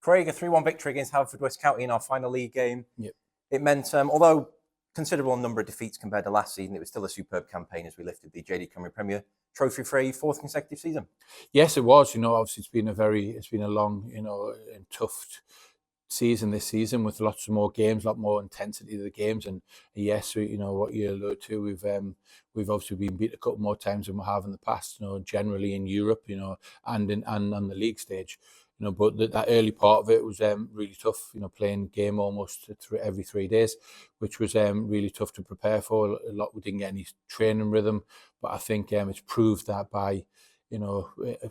Craig, a 3-1 victory against Haverfordwest County in our final league game. Yep. It meant, although considerable number of defeats compared to last season, it was still a superb campaign as we lifted the JD Cymru Premier Trophy for a fourth consecutive season. Yes, it was. Obviously it's been a long, and tough season this season with lots of more games, a lot more intensity to the games. And yes, what you allude to, we've obviously been beat a couple more times than we have in the past. Generally in Europe, and on the league stage. But that early part of it was really tough. Playing game almost every 3 days, which was really tough to prepare for. A lot we didn't get any training rhythm, but I think it's proved that by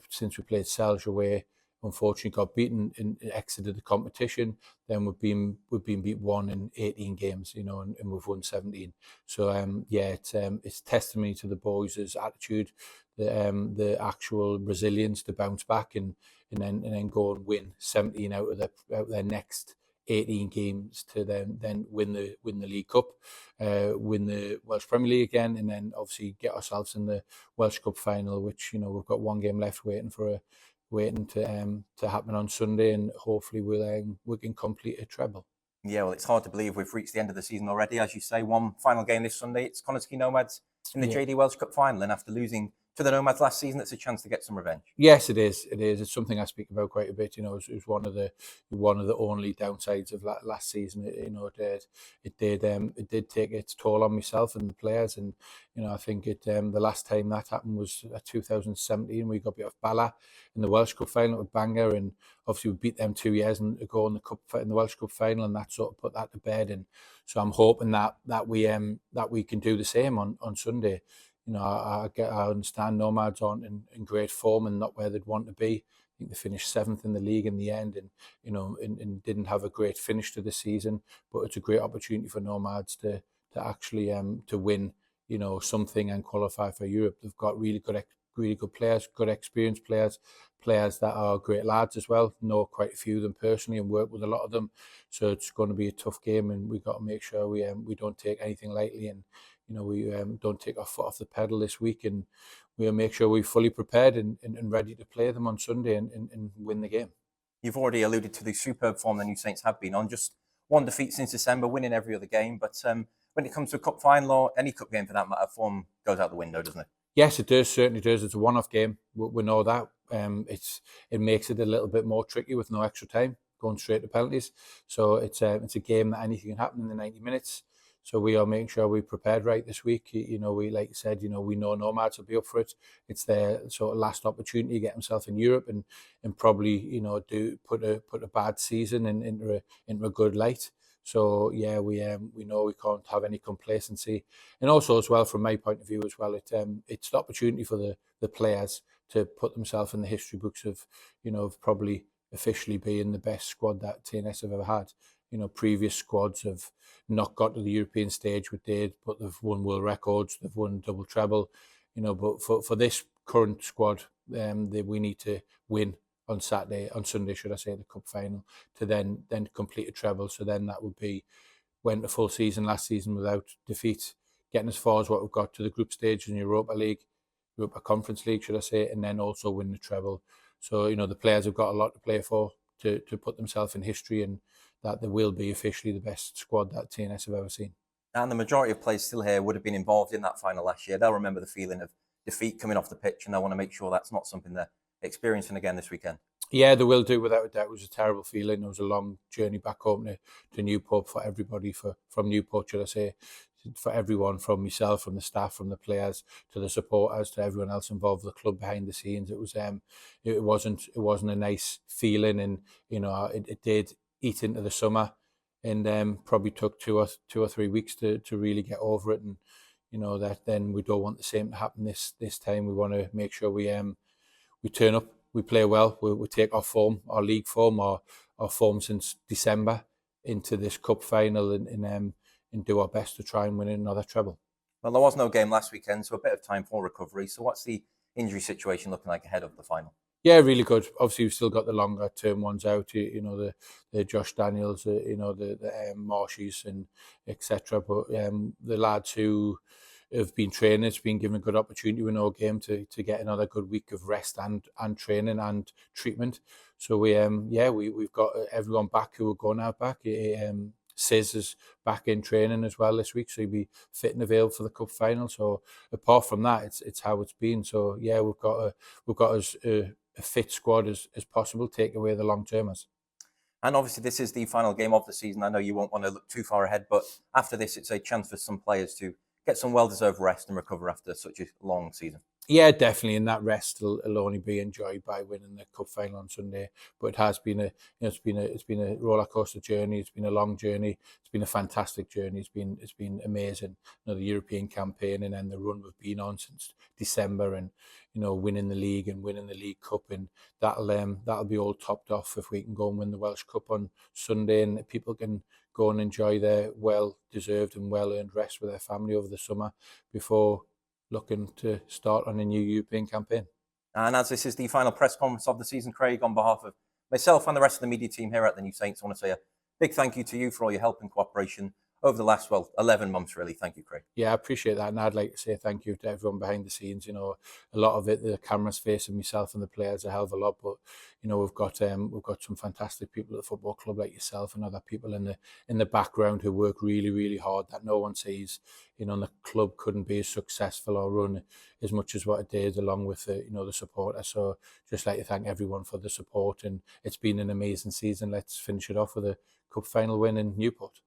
since we played Celje away, unfortunately got beaten and exited the competition. Then we've been beat 1 in 18 games, and we've won 17. So it's testimony to the boys' attitude, the actual resilience to bounce back and then go and win 17 out of their next 18 games to then win the League Cup, win the Welsh Premier League again, and then obviously get ourselves in the Welsh Cup final, which we've got 1 game left waiting to happen on Sunday, and hopefully we can complete a treble. Yeah, well, it's hard to believe we've reached the end of the season already. As you say, 1 final game this Sunday. It's Connah's Nomads in the JD Welsh Cup final, and after losing to the Nomads last season, it's a chance to get some revenge. Yes, it is. It is. It's something I speak about quite a bit. It was one of the only downsides of last season. It did take its toll on myself and the players, and I think the last time that happened was 2017. We got beat off Bala in the Welsh Cup final with Bangor, and obviously we beat them 2 years ago in the Welsh Cup final, and that sort of put that to bed. And so I'm hoping that we can do the same on Sunday. I understand Nomads aren't in great form and not where they'd want to be. I think they finished 7th in the league in the end, and and didn't have a great finish to the season. But it's a great opportunity for Nomads to actually to win something and qualify for Europe. They've got really good players, good experienced players that are great lads as well. Know quite a few of them personally and work with a lot of them. So it's going to be a tough game, and we've got to make sure we don't take anything lightly, and we don't take our foot off the pedal this week, and we'll make sure we're fully prepared and ready to play them on Sunday and win the game. You've already alluded to the superb form the New Saints have been on. Just 1 defeat since December, winning every other game. But when it comes to a cup final or any cup game for that matter, form goes out the window, doesn't it? Yes, it does. Certainly does. It's a one-off game. We know that. It makes it a little bit more tricky with no extra time, going straight to penalties. So it's a game that anything can happen in the 90 minutes. So we are making sure we're prepared right this week. We, like you said, we know Nomads will be up for it. It's their sort of last opportunity to get themselves in Europe and probably, do put a bad season into a good light. So yeah, we know we can't have any complacency, and also as well from my point of view as well, it's the opportunity for the players to put themselves in the history books of of probably officially being the best squad that TNS have ever had. Previous squads have not got to the European stage with did, but they've won world records, they've won double treble. But for this current squad, we need to win on Sunday, should I say, the cup final, to then complete a treble. So then that would be went a full season last season without defeat, getting as far as what we've got to the group stage in Europa Conference League, should I say, and then also win the treble. So the players have got a lot to play for to put themselves in history, and that they will be officially the best squad that TNS have ever seen. And the majority of players still here would have been involved in that final last year. They'll remember the feeling of defeat coming off the pitch, and they'll want to make sure that's not something they're experiencing again this weekend. Yeah, they will do, without a doubt. It was a terrible feeling. It was a long journey back home to Newport for everybody, from Newport, should I say, for everyone, from myself, from the staff, from the players, to the supporters, to everyone else involved with the club behind the scenes. It wasn't a nice feeling, and it did eat into the summer, and probably took two or 3 weeks to really get over it. And that then we don't want the same to happen this time. We want to make sure we turn up, we play well, we take our form, our league form, our form since December into this cup final, and do our best to try and win another treble. Well, there was no game last weekend, so a bit of time for recovery. So what's the injury situation looking like ahead of the final? Yeah, really good. Obviously, we've still got the longer term ones out. The Josh Daniels, the Marshes and etc. But the lads who have been training, it's been given a good opportunity with no game to get another good week of rest and training and treatment. So we've got everyone back who are going out back. Sis is back in training as well this week, so he'll be fit and available for the cup final. So apart from that, it's how it's been. So yeah, we've got as a fit squad as possible. Take away the long termers. And obviously, this is the final game of the season. I know you won't want to look too far ahead, but after this, it's a chance for some players to get some well-deserved rest and recover after such a long season. Yeah, definitely, and that rest will only be enjoyed by winning the cup final on Sunday. But it has been it's been a roller coaster journey. It's been a long journey. It's been a fantastic journey. It's been amazing. The European campaign and then the run we've been on since December, and winning the league and winning the League Cup, and that'll be all topped off if we can go and win the Welsh Cup on Sunday, and people can go and enjoy their well-deserved and well-earned rest with their family over the summer before looking to start on a new European campaign. And as this is the final press conference of the season, Craig, on behalf of myself and the rest of the media team here at the New Saints, I want to say a big thank you to you for all your help and cooperation over the last, 11 months, really. Thank you, Craig. Yeah, I appreciate that. And I'd like to say thank you to everyone behind the scenes. A lot of it, the cameras facing myself and the players a hell of a lot. But, we've got some fantastic people at the football club like yourself and other people in the background who work really, really hard that no one sees. And the club couldn't be as successful or run as much as what it did, along with the supporters. So just like to thank everyone for the support. And it's been an amazing season. Let's finish it off with a cup final win in Newport.